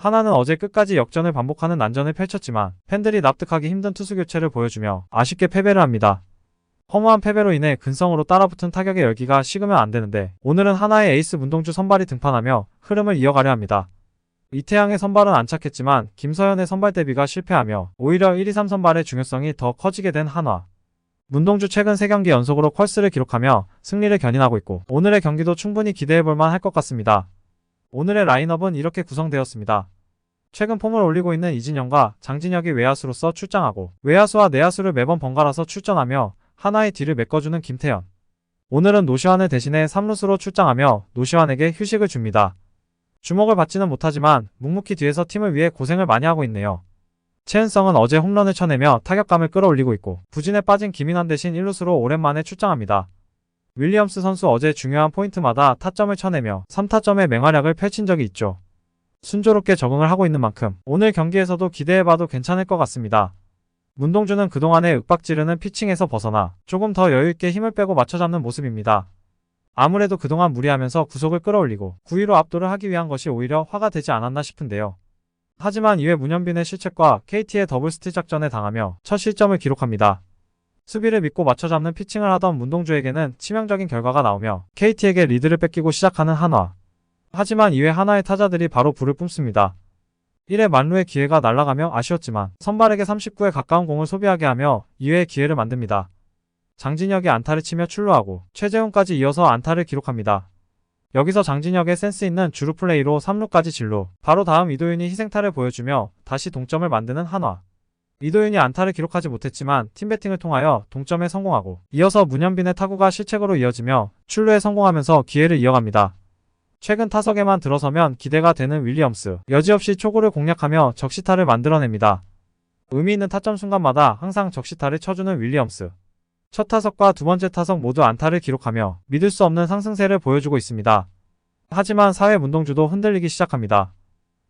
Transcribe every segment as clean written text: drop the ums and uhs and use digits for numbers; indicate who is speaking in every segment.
Speaker 1: 하나는 어제 끝까지 역전을 반복하는 난전을 펼쳤지만 팬들이 납득하기 힘든 투수 교체를 보여주며 아쉽게 패배를 합니다. 허무한 패배로 인해 근성으로 따라붙은 타격의 열기가 식으면 안 되는데 오늘은 하나의 에이스 문동주 선발이 등판하며 흐름을 이어가려 합니다. 이태양의 선발은 안착했지만 김서현의 선발 대비가 실패하며 오히려 1, 2, 3 선발의 중요성이 더 커지게 된 한화. 문동주 최근 3경기 연속으로 퀄스를 기록하며 승리를 견인하고 있고 오늘의 경기도 충분히 기대해볼만 할 것 같습니다. 오늘의 라인업은 이렇게 구성되었습니다. 최근 폼을 올리고 있는 이진영과 장진혁이 외야수로서 출장하고 외야수와 내야수를 매번 번갈아서 출전하며 하나의 뒤를 메꿔주는 김태현. 오늘은 노시환을 대신해 3루수로 출장하며 노시환에게 휴식을 줍니다. 주목을 받지는 못하지만 묵묵히 뒤에서 팀을 위해 고생을 많이 하고 있네요. 최은성은 어제 홈런을 쳐내며 타격감을 끌어올리고 있고 부진에 빠진 김인환 대신 1루수로 오랜만에 출장합니다. 윌리엄스 선수 어제 중요한 포인트마다 타점을 쳐내며 3타점의 맹활약을 펼친 적이 있죠. 순조롭게 적응을 하고 있는 만큼 오늘 경기에서도 기대해봐도 괜찮을 것 같습니다. 문동주는 그동안의 윽박지르는 피칭에서 벗어나 조금 더 여유있게 힘을 빼고 맞춰잡는 모습입니다. 아무래도 그동안 무리하면서 구속을 끌어올리고 9위로 압도를 하기 위한 것이 오히려 화가 되지 않았나 싶은데요. 하지만 이회 문현빈의 실책과 KT의 더블스틸 작전에 당하며 첫 실점을 기록합니다. 수비를 믿고 맞춰잡는 피칭을 하던 문동주에게는 치명적인 결과가 나오며 KT에게 리드를 뺏기고 시작하는 한화. 하지만 이회 하나의 타자들이 바로 불을 뿜습니다. 1회 만루의 기회가 날아가며 아쉬웠지만 선발에게 39에 가까운 공을 소비하게 하며 2회의 기회를 만듭니다. 장진혁이 안타를 치며 출루하고 최재훈까지 이어서 안타를 기록합니다. 여기서 장진혁의 센스 있는 주루 플레이로 3루까지 진루, 바로 다음 이도윤이 희생타를 보여주며 다시 동점을 만드는 한화. 이도윤이 안타를 기록하지 못했지만 팀배팅을 통하여 동점에 성공하고 이어서 문현빈의 타구가 실책으로 이어지며 출루에 성공하면서 기회를 이어갑니다. 최근 타석에만 들어서면 기대가 되는 윌리엄스, 여지없이 초구를 공략하며 적시타를 만들어냅니다. 의미 있는 타점 순간마다 항상 적시타를 쳐주는 윌리엄스. 첫 타석과 두 번째 타석 모두 안타를 기록하며 믿을 수 없는 상승세를 보여주고 있습니다. 하지만 4회 문동주도 흔들리기 시작합니다.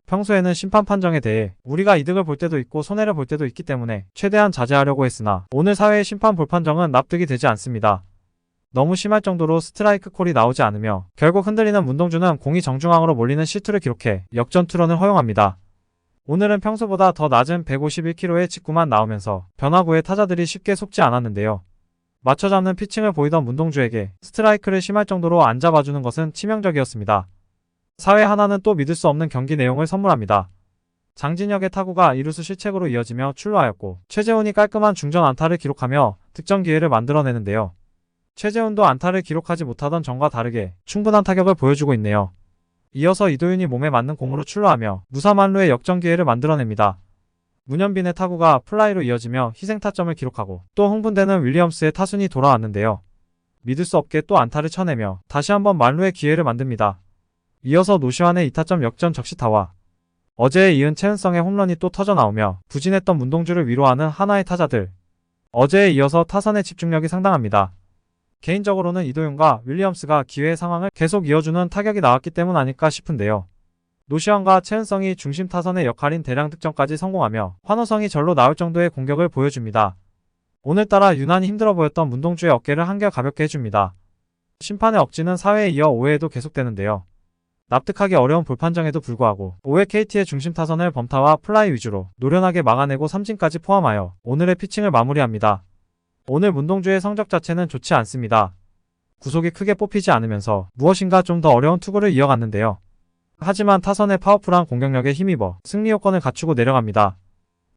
Speaker 1: 평소에는 심판 판정에 대해 우리가 이득을 볼 때도 있고 손해를 볼 때도 있기 때문에 최대한 자제하려고 했으나 오늘 4회의 심판 볼 판정은 납득이 되지 않습니다. 너무 심할 정도로 스트라이크 콜이 나오지 않으며 결국 흔들리는 문동주는 공이 정중앙으로 몰리는 실투를 기록해 역전 투런을 허용합니다. 오늘은 평소보다 더 낮은 151km의 직구만 나오면서 변화구에 타자들이 쉽게 속지 않았는데요. 맞춰잡는 피칭을 보이던 문동주에게 스트라이크를 심할 정도로 안 잡아주는 것은 치명적이었습니다. 4회 하나는 또 믿을 수 없는 경기 내용을 선물합니다. 장진혁의 타구가 이루수 실책으로 이어지며 출루하였고 최재훈이 깔끔한 중전 안타를 기록하며 득점 기회를 만들어내는데요. 최재훈도 안타를 기록하지 못하던 전과 다르게 충분한 타격을 보여주고 있네요. 이어서 이도윤이 몸에 맞는 공으로 출루하며 무사만루의 역전 기회를 만들어냅니다. 문현빈의 타구가 플라이로 이어지며 희생타점을 기록하고 또 흥분되는 윌리엄스의 타순이 돌아왔는데요. 믿을 수 없게 또 안타를 쳐내며 다시 한번 만루의 기회를 만듭니다. 이어서 노시환의 2타점 역전 적시타와 어제에 이은 최은성의 홈런이 또 터져나오며 부진했던 문동주를 위로하는 하나의 타자들. 어제에 이어서 타선의 집중력이 상당합니다. 개인적으로는 이도윤과 윌리엄스가 기회의 상황을 계속 이어주는 타격이 나왔기 때문 아닐까 싶은데요. 노시환과 최은성이 중심 타선의 역할인 대량 득점까지 성공하며 환호성이 절로 나올 정도의 공격을 보여줍니다. 오늘따라 유난히 힘들어 보였던 문동주의 어깨를 한결 가볍게 해줍니다. 심판의 억지는 4회에 이어 5회에도 계속되는데요. 납득하기 어려운 볼판정에도 불구하고 5회 KT의 중심 타선을 범타와 플라이 위주로 노련하게 막아내고 삼진까지 포함하여 오늘의 피칭을 마무리합니다. 오늘 문동주의 성적 자체는 좋지 않습니다. 구속이 크게 뽑히지 않으면서 무엇인가 좀 더 어려운 투구를 이어갔는데요. 하지만 타선의 파워풀한 공격력에 힘입어 승리 요건을 갖추고 내려갑니다.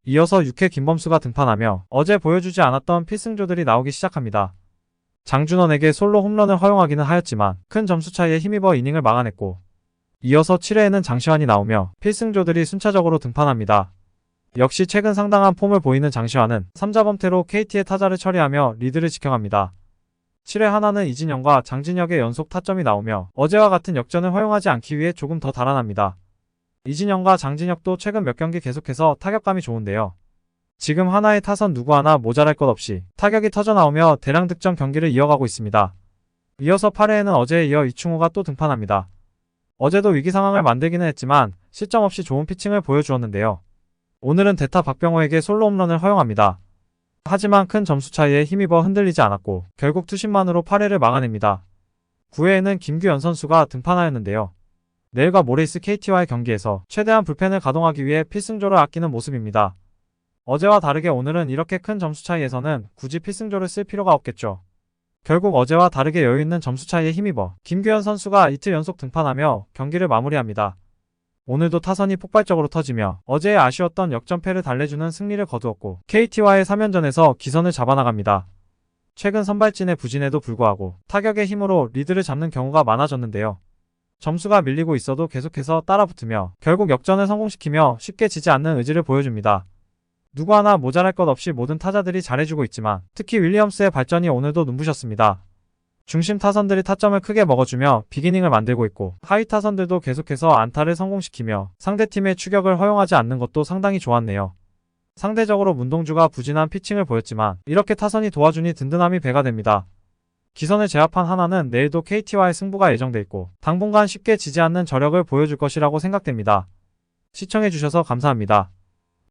Speaker 1: 이어서 6회 김범수가 등판하며 어제 보여주지 않았던 필승조들이 나오기 시작합니다. 장준원에게 솔로 홈런을 허용하기는 하였지만 큰 점수 차이에 힘입어 이닝을 막아냈고 이어서 7회에는 장시환이 나오며 필승조들이 순차적으로 등판합니다. 역시 최근 상당한 폼을 보이는 장시환은 3자 범퇴로 KT의 타자를 처리하며 리드를 지켜갑니다. 7회 하나는 이진영과 장진혁의 연속 타점이 나오며 어제와 같은 역전을 허용하지 않기 위해 조금 더 달아납니다. 이진영과 장진혁도 최근 몇 경기 계속해서 타격감이 좋은데요. 지금 하나의 타선 누구 하나 모자랄 것 없이 타격이 터져나오며 대량 득점 경기를 이어가고 있습니다. 이어서 8회에는 어제에 이어 이충호가 또 등판합니다. 어제도 위기 상황을 만들기는 했지만 실점 없이 좋은 피칭을 보여주었는데요. 오늘은 대타 박병호에게 솔로 홈런을 허용합니다. 하지만 큰 점수 차이에 힘입어 흔들리지 않았고 결국 투심만으로 8회를 막아냅니다. 9회에는 김규현 선수가 등판하였는데요. 내일과 모레 있을 KT와의 경기에서 최대한 불펜을 가동하기 위해 필승조를 아끼는 모습입니다. 어제와 다르게 오늘은 이렇게 큰 점수 차이에서는 굳이 필승조를 쓸 필요가 없겠죠. 결국 어제와 다르게 여유있는 점수 차이에 힘입어 김규현 선수가 이틀 연속 등판하며 경기를 마무리합니다. 오늘도 타선이 폭발적으로 터지며 어제의 아쉬웠던 역전패를 달래주는 승리를 거두었고 KT와의 3연전에서 기선을 잡아나갑니다. 최근 선발진의 부진에도 불구하고 타격의 힘으로 리드를 잡는 경우가 많아졌는데요. 점수가 밀리고 있어도 계속해서 따라붙으며 결국 역전을 성공시키며 쉽게 지지 않는 의지를 보여줍니다. 누구 하나 모자랄 것 없이 모든 타자들이 잘해주고 있지만 특히 윌리엄스의 발전이 오늘도 눈부셨습니다. 중심 타선들이 타점을 크게 먹어주며 비기닝을 만들고 있고 하위 타선들도 계속해서 안타를 성공시키며 상대팀의 추격을 허용하지 않는 것도 상당히 좋았네요. 상대적으로 문동주가 부진한 피칭을 보였지만 이렇게 타선이 도와주니 든든함이 배가 됩니다. 기선을 제압한 하나는 내일도 KT와의 승부가 예정돼 있고 당분간 쉽게 지지 않는 저력을 보여줄 것이라고 생각됩니다. 시청해주셔서 감사합니다.